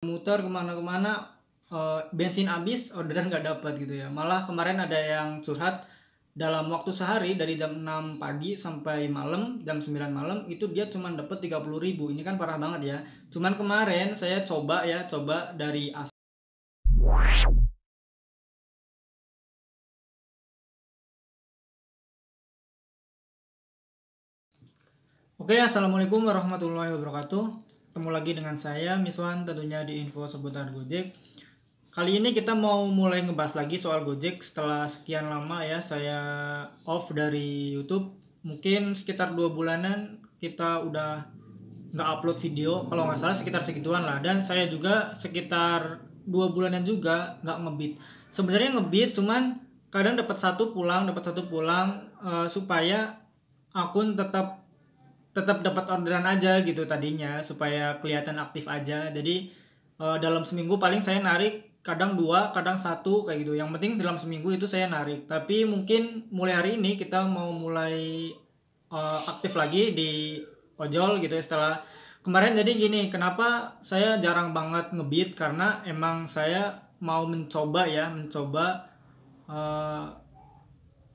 muter kemana-kemana, bensin habis, orderan nggak dapat gitu ya. Malah kemarin ada yang curhat dalam waktu sehari dari jam 6 pagi sampai malam, jam 9 malam itu dia cuma dapat 30.000. Ini kan parah banget ya. Cuman kemarin saya coba dari Oke, assalamualaikum warahmatullahi wabarakatuh. Ketemu lagi dengan saya, Miswan, tentunya di info seputar Gojek. Kali ini kita mau mulai ngebahas lagi soal Gojek setelah sekian lama ya saya off dari YouTube. Mungkin sekitar 2 bulanan kita udah nggak upload video, kalau nggak salah sekitar segituan lah. Dan saya juga sekitar 2 bulanan juga nggak ngebit. Sebenarnya ngebit, cuman kadang dapat satu pulang, supaya akun tetap dapat orderan aja gitu tadinya, supaya kelihatan aktif aja. Jadi dalam seminggu paling saya narik kadang 2 kadang 1 kayak gitu. Yang penting dalam seminggu itu saya narik. Tapi mungkin mulai hari ini kita mau mulai aktif lagi di ojol gitu ya setelah kemarin. Jadi gini, kenapa saya jarang banget ngebit, karena emang saya mau mencoba eh,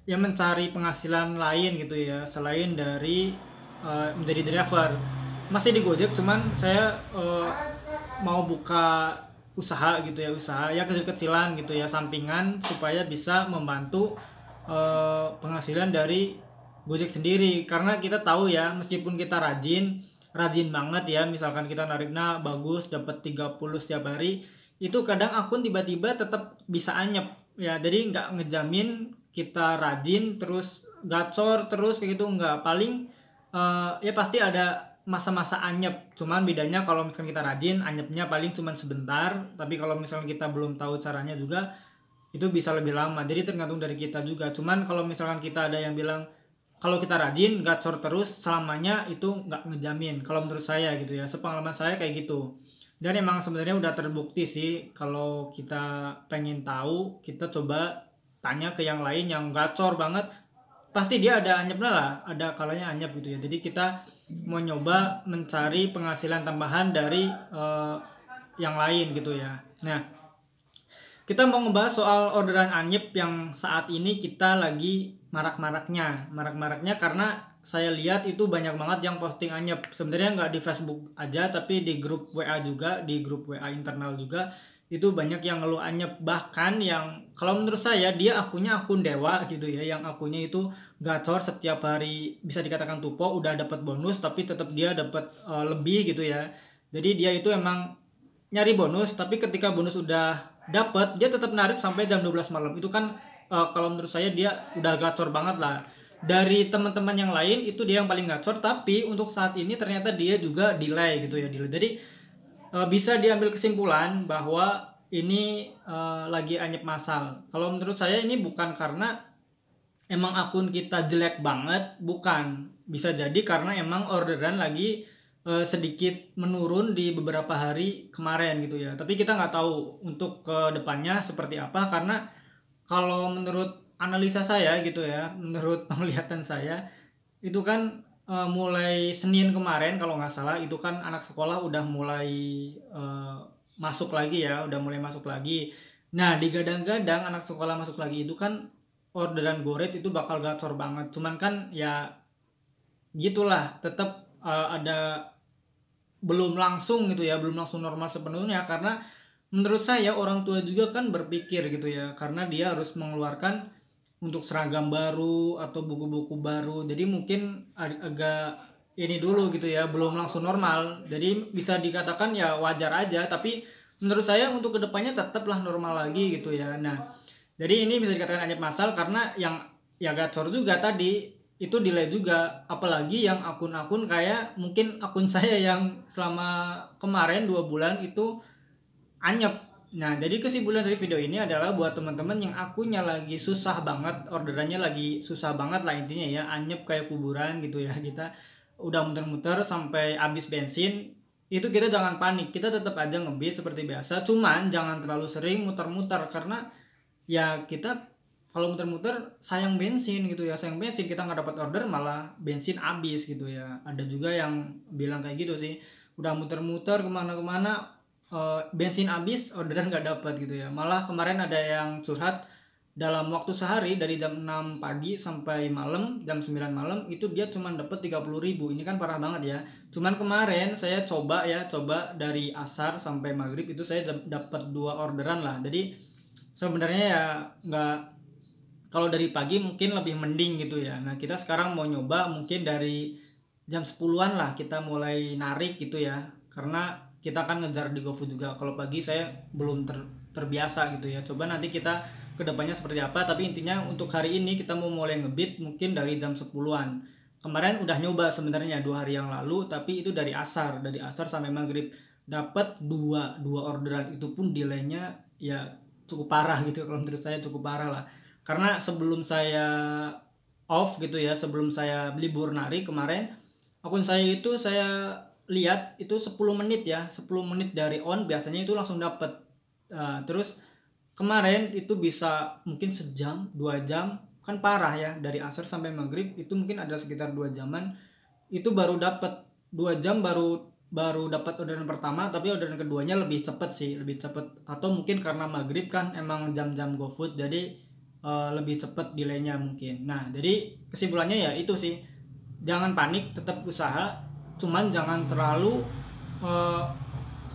ya mencari penghasilan lain gitu ya selain dari menjadi driver. Masih di Gojek, cuman saya mau buka usaha gitu ya, usaha ya kecil-kecilan gitu ya, sampingan, supaya bisa membantu penghasilan dari Gojek sendiri. Karena kita tahu ya, meskipun kita rajin banget ya, misalkan kita nariknya bagus dapat 30 setiap hari, itu kadang akun tiba-tiba tetap bisa anyep ya. Jadi nggak ngejamin kita rajin terus gacor terus kayak gitu, nggak. Paling ya pasti ada masa-masa anyep. Cuman bedanya kalau misalkan kita rajin, anyepnya paling cuman sebentar. Tapi kalau misalkan kita belum tahu caranya juga, itu bisa lebih lama. Jadi tergantung dari kita juga. Cuman kalau misalkan kita ada yang bilang kalau kita rajin gacor terus selamanya, itu nggak ngejamin kalau menurut saya gitu ya. Sepengalaman saya kayak gitu. Dan emang sebenarnya udah terbukti sih, kalau kita pengen tahu, kita coba tanya ke yang lain yang gacor banget, pasti dia ada anyepnya lah, ada kalanya anyep gitu ya. Jadi kita mau nyoba mencari penghasilan tambahan dari yang lain gitu ya. Nah, kita mau ngebahas soal orderan anyep yang saat ini kita lagi marak-maraknya karena saya lihat itu banyak banget yang posting anyep. Sebenarnya nggak di Facebook aja, tapi di grup WA juga, di grup WA internal juga itu banyak yang ngeluh anyep. Bahkan yang kalau menurut saya dia akunnya akun dewa gitu ya, yang akunnya itu gacor setiap hari, bisa dikatakan tupo, udah dapat bonus tapi tetap dia dapat lebih gitu ya. Jadi dia itu emang nyari bonus, tapi ketika bonus udah dapat dia tetap narik sampai jam 12 malam. Itu kan kalau menurut saya dia udah gacor banget lah. Dari teman-teman yang lain itu dia yang paling gacor, tapi untuk saat ini ternyata dia juga delay gitu ya, delay. Jadi bisa diambil kesimpulan bahwa ini lagi anyep massal. Kalau menurut saya ini bukan karena emang akun kita jelek banget, bukan. Bisa jadi karena emang orderan lagi sedikit menurun di beberapa hari kemarin gitu ya. Tapi kita nggak tahu untuk ke depannya seperti apa, karena kalau menurut analisa saya gitu ya, menurut penglihatan saya, itu kan mulai Senin kemarin kalau nggak salah, itu kan anak sekolah udah mulai eh, masuk lagi ya, udah mulai masuk lagi. Nah, digadang-gadang anak sekolah masuk lagi itu kan orderan goret itu bakal gacor banget. Cuman kan ya gitulah, tetap ada belum langsung gitu ya, belum langsung normal sepenuhnya, karena menurut saya orang tua juga kan berpikir gitu ya, karena dia harus mengeluarkan untuk seragam baru atau buku-buku baru. Jadi mungkin agak ini dulu gitu ya, belum langsung normal. Jadi bisa dikatakan ya wajar aja, tapi menurut saya untuk kedepannya tetaplah normal lagi gitu ya. Nah, jadi ini bisa dikatakan anyep massal karena yang ya gacor juga tadi itu delay juga, apalagi yang akun-akun kayak mungkin akun saya yang selama kemarin 2 bulan itu anyep. Nah, jadi kesimpulan dari video ini adalah buat teman-teman yang akunnya lagi susah banget, orderannya lagi susah banget lah intinya ya, anyep kayak kuburan gitu ya, kita udah muter-muter sampai habis bensin, itu kita jangan panik, kita tetap aja ngebit seperti biasa, cuman jangan terlalu sering muter-muter, karena ya kita kalau muter-muter sayang bensin gitu ya, sayang bensin, kita nggak dapat order malah bensin habis gitu ya. Ada juga yang bilang kayak gitu sih, udah muter-muter kemana-kemana bensin habis orderan nggak dapat gitu ya. Malah kemarin ada yang curhat dalam waktu sehari dari jam 6 pagi sampai malam jam 9 malam itu dia cuma dapat 30.000. Ini kan parah banget ya. Cuman kemarin saya coba dari asar sampai maghrib itu saya dapat 2 orderan lah. Jadi sebenarnya ya nggak, kalau dari pagi mungkin lebih mending gitu ya. Nah kita sekarang mau nyoba mungkin dari jam 10-an lah kita mulai narik gitu ya, karena kita kan ngejar di GoFood juga. Kalau pagi saya belum terbiasa gitu ya. Coba nanti kita kedepannya seperti apa, tapi intinya untuk hari ini kita mau mulai ngebit mungkin dari jam 10-an. Kemarin udah nyoba sebenarnya 2 hari yang lalu, tapi itu dari asar sampai maghrib dapat dua orderan, itu pun delaynya ya cukup parah gitu. Kalau menurut saya cukup parah lah, karena sebelum saya off gitu ya, sebelum saya libur nari kemarin, akun saya itu saya lihat itu 10 menit ya, 10 menit dari on biasanya itu langsung dapat. Terus kemarin itu bisa mungkin sejam 2 jam, kan parah ya, dari asar sampai maghrib itu mungkin ada sekitar 2 jaman, itu baru dapat 2 jam, baru dapat orderan pertama, tapi orderan keduanya lebih cepet sih, lebih cepet. Atau mungkin karena maghrib kan emang jam-jam GoFood, jadi lebih cepet delaynya mungkin. Nah jadi kesimpulannya ya itu sih, jangan panik, tetap usaha, cuman jangan terlalu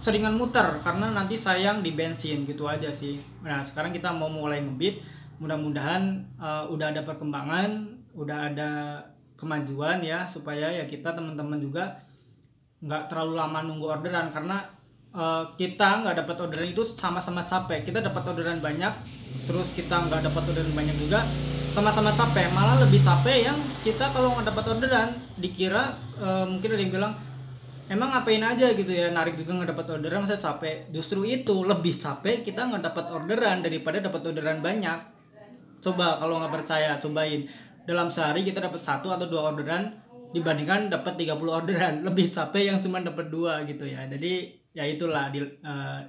seringan muter karena nanti sayang di bensin gitu aja sih. Nah sekarang kita mau mulai ngebit, mudah-mudahan udah ada perkembangan, udah ada kemajuan ya, supaya ya kita teman-teman juga nggak terlalu lama nunggu orderan, karena kita nggak dapat orderan itu sama-sama capek. Kita dapat orderan banyak, terus kita nggak dapat orderan banyak juga, sama-sama capek. Malah lebih capek yang kita kalau nggak dapat orderan, dikira mungkin ada yang bilang emang ngapain aja gitu ya, narik juga nggak dapat orderan masa capek. Justru itu lebih capek kita nggak dapat orderan daripada dapat orderan banyak. Coba kalau nggak percaya, cobain dalam sehari kita dapat 1 atau 2 orderan dibandingkan dapat 30 orderan. Lebih capek yang cuma dapat 2 gitu ya. Jadi ya itulah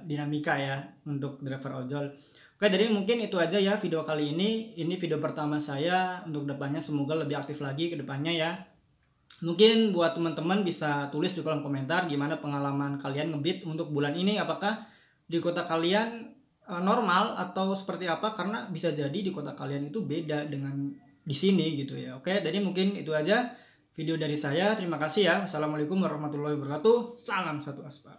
dinamika ya untuk driver ojol. Oke, jadi mungkin itu aja ya video kali ini. Ini video pertama saya, untuk depannya semoga lebih aktif lagi ke depannya ya. Mungkin buat teman-teman bisa tulis di kolom komentar gimana pengalaman kalian ngebit untuk bulan ini, apakah di kota kalian normal atau seperti apa, karena bisa jadi di kota kalian itu beda dengan di sini gitu ya. Oke, jadi mungkin itu aja video dari saya. Terima kasih ya. Wassalamualaikum warahmatullahi wabarakatuh. Salam satu aspal.